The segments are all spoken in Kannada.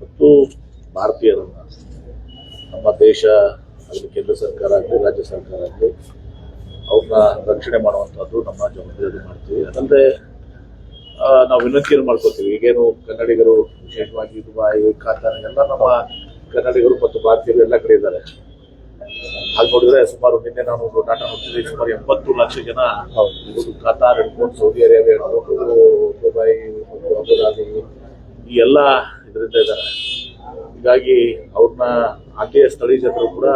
ಮತ್ತು ಭಾರತೀಯರನ್ನ ನಮ್ಮ ದೇಶ ಅದರಲ್ಲಿ ಕೇಂದ್ರ ಸರ್ಕಾರ ಆಗಲಿ ರಾಜ್ಯ ಸರ್ಕಾರ ಆಗಲಿ ಅವ್ರನ್ನ ರಕ್ಷಣೆ ಮಾಡುವಂಥದ್ದು ನಮ್ಮ ಜವಾಬ್ದಾರಿ ಮಾಡ್ತೀವಿ. ಅದಲ್ಲದೆ ನಾವು ವಿನಂತಿಯನ್ನು ಮಾಡ್ಕೋತೀವಿ. ಈಗೇನು ಕನ್ನಡಿಗರು ವಿಶೇಷವಾಗಿ ದುಬೈ, ಕಾತಾರ್ ಎಲ್ಲ ನಮ್ಮ ಕನ್ನಡಿಗರು ಮತ್ತು ಭಾರತೀಯರು ಎಲ್ಲ ಕಡೆ ಇದ್ದಾರೆ. ಹಾಗೆ ನೋಡಿದ್ರೆ ಸುಮಾರು ನಿನ್ನೆ ನಾನು ಡಾಟಾ ನೋಡ್ತಿದ್ದೆ, ಸುಮಾರು 70 ಲಕ್ಷ ಜನ ಕಾತಾರ್ ಹಿಡ್ಕೊಂಡು ಸೌದಿ ಅರೇಬಿಯಾ ಹಿಡ್ಕೊಂಡು ದುಬೈ ಮತ್ತು ಅಬುದಾಬಿ ಈ ಎಲ್ಲ ಇದರಿಂದ ಇದ್ದಾರೆ. ಹೀಗಾಗಿ ಅವ್ರನ್ನ ಅಲ್ಲಿಯ ಸ್ಥಳೀಯ ಜನರು ಕೂಡ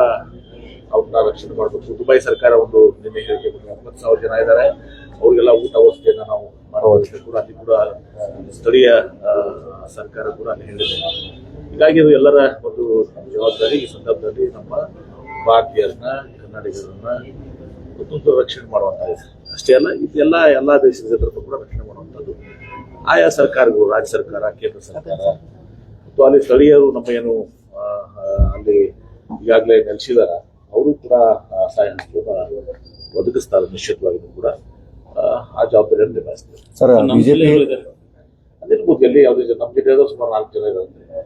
ಅವ್ರನ್ನ ರಕ್ಷಣೆ ಮಾಡಬೇಕು. ದುಬೈ ಸರ್ಕಾರ ಒಂದು ನಿನ್ನೆ ಹೇಳಿಕೆ 70,000 ಜನ ಇದ್ದಾರೆ, ಅವ್ರಿಗೆಲ್ಲ ಊಟ ವ್ಯವಸ್ಥೆಯನ್ನು ನಾವು ಮಾಡೋದಕ್ಕೆ ಕೂಡ ಅಲ್ಲಿ ಕೂಡ ಸ್ಥಳೀಯ ಸರ್ಕಾರ ಕೂಡ ಅಲ್ಲಿ ಹೇಳಿದೆ. ಹೀಗಾಗಿ ಅದು ಎಲ್ಲರ ಒಂದು ಜವಾಬ್ದಾರಿ. ಈ ಸಂದರ್ಭದಲ್ಲಿ ನಮ್ಮ ಭಾರತೀಯರನ್ನ ಕನ್ನಡಿಗರನ್ನ ಒಂದು ರಕ್ಷಣೆ ಮಾಡುವಂಥದ್ದು ಅಷ್ಟೇ ಅಲ್ಲ, ಇದೆಲ್ಲ ಎಲ್ಲ ದೇಶದ ಜನರನ್ನು ಕೂಡ ರಕ್ಷಣೆ ಮಾಡುವಂಥದ್ದು ಆಯಾ ಸರ್ಕಾರಗಳು, ರಾಜ್ಯ ಸರ್ಕಾರ, ಕೇಂದ್ರ ಸರ್ಕಾರ ಮತ್ತು ಅಲ್ಲಿ ಸ್ಥಳೀಯರು ನಮ್ಮ ಏನು ಅಲ್ಲಿ ಈಗಾಗಲೇ ನೆಲೆಸಿದಾರ ಅವರು ಕೂಡ ಸಹಾಯ ಒದಗಿಸ್ತಾರೆ. ನಿಶ್ಚಿತವಾಗಿ ಕೂಡ ಆ ಜವಾಬ್ದಾರಿಯನ್ನು ನಿಭಾಯಿಸ್ತಾರೆ. ಸರ್ ಬಿಜೆಪಿ ಅದಿರ್ಬೋದು, ಎಲ್ಲಿ ಯಾವುದೇ ನಮ್ಮ ಜಿಲ್ಲೆಯಾಗ ಸುಮಾರು 4 ಜನ ಇದ್ದಾರೆ.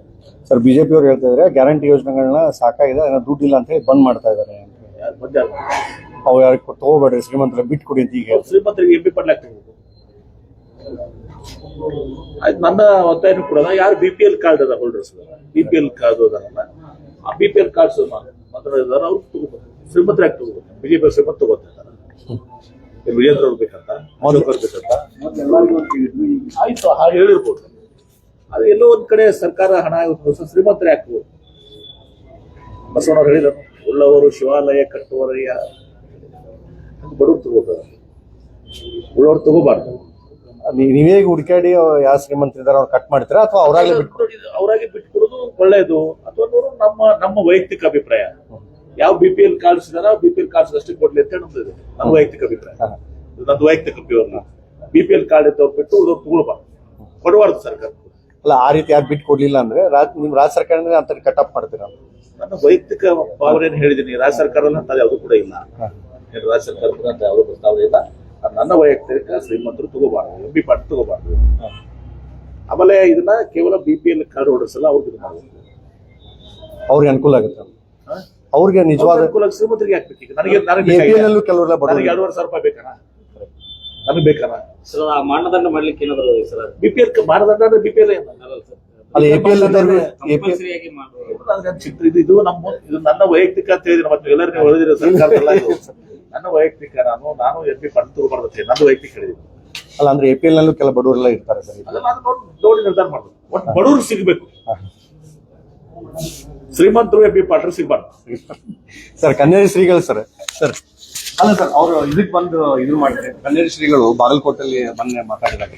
ಸರ್ ಬಿಜೆಪಿ ಅವರು ಹೇಳ್ತಾ ಇದ್ದಾರೆ ಗ್ಯಾರಂಟಿ ಯೋಜನೆಗಳನ್ನ ಸಾಕಾಗಿದೆ, ದುಡ್ಡು ಇಲ್ಲ ಅಂತ ಹೇಳಿ ಬಂದ್ ಮಾಡ್ತಾ ಇದ್ದಾರೆ. ಅವು ಯಾರಿಗೆ ತಗೋಬೇಡ್ರಿ, ಶ್ರೀಮಂತರ ಬಿಟ್ಟು ಕೊಡಿ ಅಂತ. ಈಗ ಶ್ರೀಮಂತರಿಗೆ MP ಪಡ್ಲಾಕ್ ಆಯ್ತು. ನನ್ನ ಒತ್ತಾಯನೂ ಕೂಡ ಯಾರು BPL ಕಾರ್ಡ್ ಅದ ಹೋಲ್ಡರ್ಸ್, BPL ಕಾರ್ಡ್ ಅದಾರಲ್ಲ, ಆ BPL ಕಾರ್ಡ್ಸ್ ಮಾತ್ರ ಇದಾರೆ, ಅವ್ರು ತಗೋಬೇಕು. ಶ್ರೀಮಂತರ ಯಾಕೆ ತಗೋಬೇಕು? ಬಿಜೆಪಿ ಶ್ರೀಮಂತ ತಗೋತಾರೆ. ವಿಜೇಂದ್ರ ಅವ್ರು ಬೇಕಂತ, ಬೇಕಂತ ಆಯ್ತು, ಹಾಗೆ ಹೇಳಿರ್ಬೋದು. ಅದು ಎಲ್ಲೋ ಒಂದ್ ಕಡೆ ಸರ್ಕಾರ ಹಣ ಶ್ರೀಮಂತರ ಯಾಕೆ? ಬಸವಣ್ಣವ್ರು ಹೇಳಿದರು, ಉಳ್ಳವರು ಶಿವಾಲಯ ಕಟ್ಟುವರಯ್ಯ. ಬಡವ್ರು ತಗೋತಾರೆ, ಉಳ್ಳವ್ರು ತಗೋಬಾರ್ದು. ನೀವೇ ಹುಡುಕಾಡಿ ಯಾವ ಶ್ರೀಮಂತರಿದ್ದಾರೆ ಅವ್ರು ಕಟ್ ಮಾಡ್ತೀರಾ ಅಥವಾ ಅವರಾಗಲೇ ಅವರಾಗೆ ಬಿಟ್ಕೊಡೋದು ಒಳ್ಳೆಯದು, ಅಥವಾ ನಮ್ಮ ವೈಯಕ್ತಿಕ ಅಭಿಪ್ರಾಯ. ಯಾವ BPL ಕಾರ್ಡ್ಸ್ ಇದಾರ BPL ಕಾರ್ಡ್ಸ್ ಅಷ್ಟೇ ಕೊಡ್ಲಿ ಅಂತ ಹೇಳಿ ನನ್ನ ವೈಯಕ್ತಿಕ ಅಭಿಪ್ರಾಯ. ನಂದು ವೈಯಕ್ತಿಕ BPL ಕಾರ್ಡ್ ಇದ್ದವ್ರು ಬಿಟ್ಟು ಉಳಿದವ್ರು ತಗೊಳ್ಬಾರ್ದು, ಕೊಡಬಾರ್ದು ಸರ್ಕಾರ. ಅಲ್ಲ, ಆ ರೀತಿ ಯಾರು ಬಿಟ್ಟು ಕೊಡ್ಲಿಲ್ಲ ಅಂದ್ರೆ ನಿಮ್ ರಾಜ್ಯ ಸರ್ಕಾರ ಅಂತ ಕಟ್ ಅಪ್ ಮಾಡ್ತೀರಾ? ನನ್ನ ವೈಯಕ್ತಿಕ ಭಾವನೆಯನ್ನು ಹೇಳಿದ್ದೀನಿ. ರಾಜ್ಯ ಸರ್ಕಾರದಲ್ಲಿ ಅಂತ ಯಾವುದು ಕೂಡ ಇಲ್ಲ, ರಾಜ್ಯ ಸರ್ಕಾರದ ಅಂತ ಯಾವುದೋ ಪ್ರಸ್ತಾವನೆ ಇಲ್ಲ. ನನ್ನ ವೈಯಕ್ತಿಕ ಶ್ರೀಮಂತರು ತಗೋಬಾರ್ದು, MP ಪಾರ್ಟಿ ತಗೋಬಾರ್ದು. ಆಮೇಲೆ ಇದನ್ನ ಕೇವಲ BPL ಕಾರ್ಡ್ ಹೋಲ್ಡರ್ಸ್ ಎಲ್ಲ ಅವ್ರಿಗೆ ಇದು ಮಾಡಬೇಕು, ಅವ್ರಿಗೆ ಅನುಕೂಲ ಆಗುತ್ತೆ. ಅವ್ರಿಗೆ ನಿಜವಾದ ಅನುಕೂಲ. ಶ್ರೀಮಂತರಿಗೆ ಹಾಕ್ಬೇಕು. ಈಗ ನನಗೆ ಕೆಲವರೆಲ್ಲ 2,500 ರೂಪಾಯಿ ಬೇಕಣ, ನನಗೆ ಬೇಕಣ ಮಾನದಂಡ ಮಾಡ್ಲಿಕ್ಕೆ ಏನಾದ್ರು ಸರ್? BPL ಮಾನದಂಡ ಅಂದ್ರೆ BPL ಇದು ನನ್ನ ವೈಯಕ್ತಿಕ ಅಂತ ಹೇಳಿದ್ರೆ ಮತ್ತೆ ಎಲ್ಲರೂ ನೀವು ಹೇಳಿದ್ರೆ ಸರ್ಕಾರದಲ್ಲ. ನನ್ನ ವೈಯಕ್ತಿಕ ನಾನು MP ಪಾರ್ಟಿ ತಗೋಬಾರ್ದು, ನನ್ನ ವೈಯಕ್ತಿಕ ಹೇಳಿದ್ದೀನಿ. ಅಲ್ಲ ಅಂದ್ರೆ APL ನಲ್ಲೂ ಕೆಲ ಬಡವರೆಲ್ಲ ಇರ್ತಾರೆ ಸರ್. ನೋಡಿ ನಿರ್ಧಾರ ಮಾಡ್ಬೇಕು. ಒಟ್ಟು ಬಡವರು ಸಿಗ್ಬೇಕು, ಶ್ರೀಮಂತರು MP ಪಾರ್ಟಿ ಸಿಗ್ಬಾರ್ದು. ಸರ್ ಕನ್ಯಾಡಿ ಶ್ರೀಗಳು ಸರ್ ಅಲ್ಲ ಸರ್ ಅವರು ಇದಕ್ಕೆ ಬಂದು ಇದು ಮಾಡಿದ್ರೆ ಕನ್ಯಾಡಿ ಶ್ರೀಗಳು ಬಾಗಲಕೋಟೆಯಲ್ಲಿ ಮೊನ್ನೆ ಮಾತಾಡಿದಾಗ